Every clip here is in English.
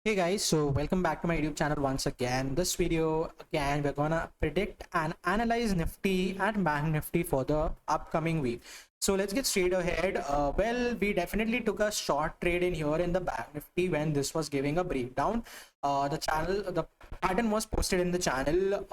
Hey guys, so welcome back to my YouTube channel once again. This video again we're gonna predict and analyze Nifty and Bank Nifty for the upcoming week. So let's get straight ahead. Well, we definitely took a short trade in here in the Bank Nifty when this was giving a breakdown. The pattern was posted in the channel,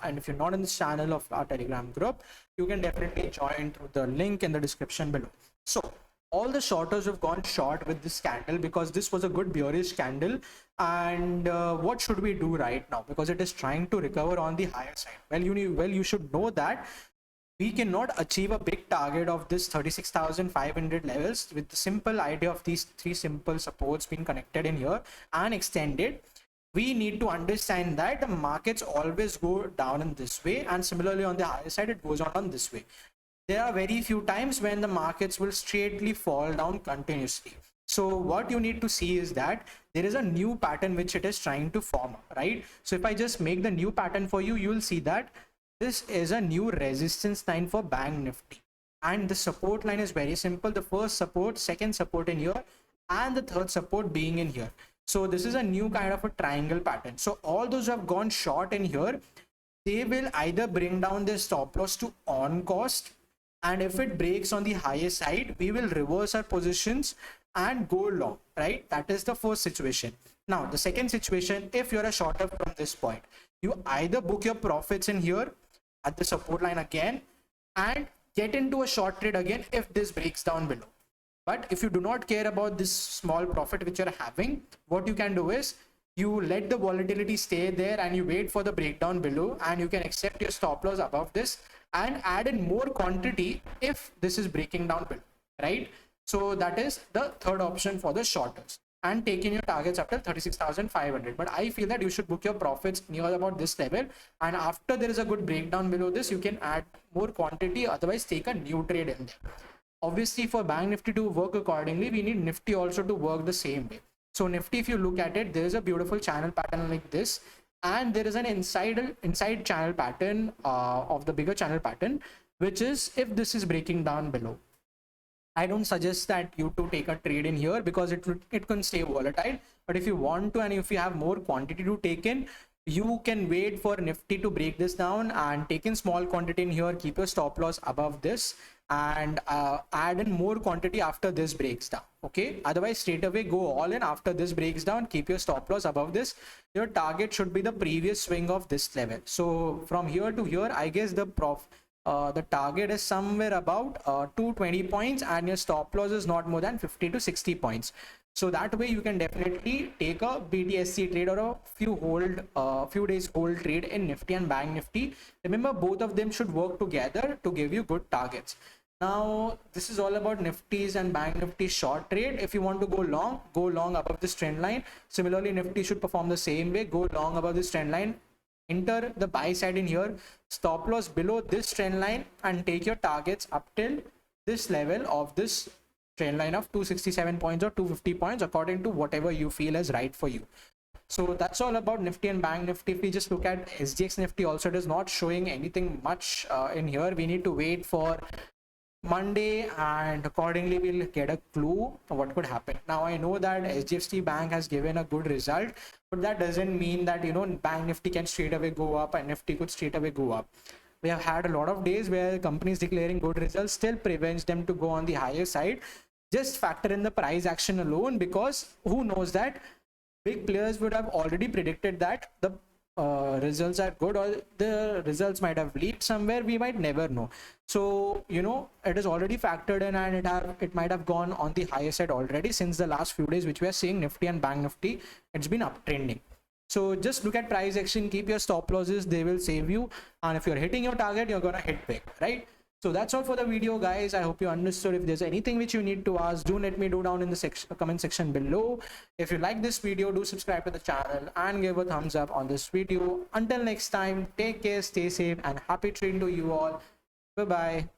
and if you're not in this channel of our Telegram group, you can definitely join through the link in the description below. So all the shorters have gone short with this candle because this was a good bearish candle. And what should we do right now, because it is trying to recover on the higher side? You should know that we cannot achieve a big target of this 36,500 levels with the simple idea of these three simple supports being connected in here and extended. We need to understand that the markets always go down in this way, and similarly on the higher side it goes on this way. There are very few times when the markets will straightly fall down continuously. So what you need to see is that there is a new pattern which it is trying to form, right? So if I just make the new pattern for you, you will see that this is a new resistance line for Bank Nifty, and the support line is very simple. The first support, second support in here, and the third support being in here. So this is a new kind of a triangle pattern. So all those who have gone short in here, they will either bring down their stop loss to on cost, and if it breaks on the higher side, we will reverse our positions and go long, right? That is the first situation. Now the second situation, if you're a shorter from this point, you either book your profits in here at the support line again and get into a short trade again if this breaks down below. But if you do not care about this small profit which you're having, what you can do is you let the volatility stay there and you wait for the breakdown below, and you can accept your stop loss above this and add in more quantity if this is breaking down below, right? So that is the third option for the shorters, and taking your targets up to 36,500. But I feel that you should book your profits near about this level, and after there is a good breakdown below this, you can add more quantity, otherwise take a new trade in there. Obviously for Bank Nifty to work accordingly, we need Nifty also to work the same way. So Nifty, if you look at it, there is a beautiful channel pattern like this, and there is an inside channel pattern of the bigger channel pattern, which is if this is breaking down below. I don't suggest that you to take a trade in here because it can stay volatile. But if you want to, and if you have more quantity to take in, you can wait for Nifty to break this down and take in small quantity in here, keep your stop loss above this, and add in more quantity after this breaks down. Okay, otherwise straight away go all in after this breaks down, keep your stop loss above this. Your target should be the previous swing of this level. So from here to here, I guess the target is somewhere about 220 points, and your stop loss is not more than 50 to 60 points. So that way you can definitely take a BTSC trade or a few days hold trade in Nifty and Bank Nifty. Remember, both of them should work together to give you good targets. Now this is all about Nifty's and Bank Nifty short trade. If you want to go long above this trend line. Similarly, Nifty should perform the same way, go long above this trend line, enter the buy side in here, stop loss below this trend line, and take your targets up till this level of this trend line of 267 points or 250 points, according to whatever you feel is right for you. So that's all about Nifty and Bank Nifty. If we just look at SGX Nifty, also it is not showing anything much in here. We need to wait for Monday, and accordingly we'll get a clue of what could happen. Now I know that HDFC Bank has given a good result, but that doesn't mean that Bank Nifty can straight away go up and Nifty could straight away go up. We have had a lot of days where companies declaring good results still prevents them to go on the higher side. Just factor in the price action alone, because who knows that big players would have already predicted that the results are good, or the results might have leaked somewhere. We might never know. So it is already factored in, and it might have gone on the higher side already since the last few days, which we are seeing Nifty and Bank Nifty. It's been uptrending. So just look at price action, keep your stop losses, they will save you, and if you're hitting your target, you're gonna hit big, right? So that's all for the video, guys. I hope you understood. If there's anything which you need to ask, do let me know down in the comment section below. If you like this video, do subscribe to the channel and give a thumbs up on this video. Until next time, take care, stay safe, and happy trading to you all. Bye bye.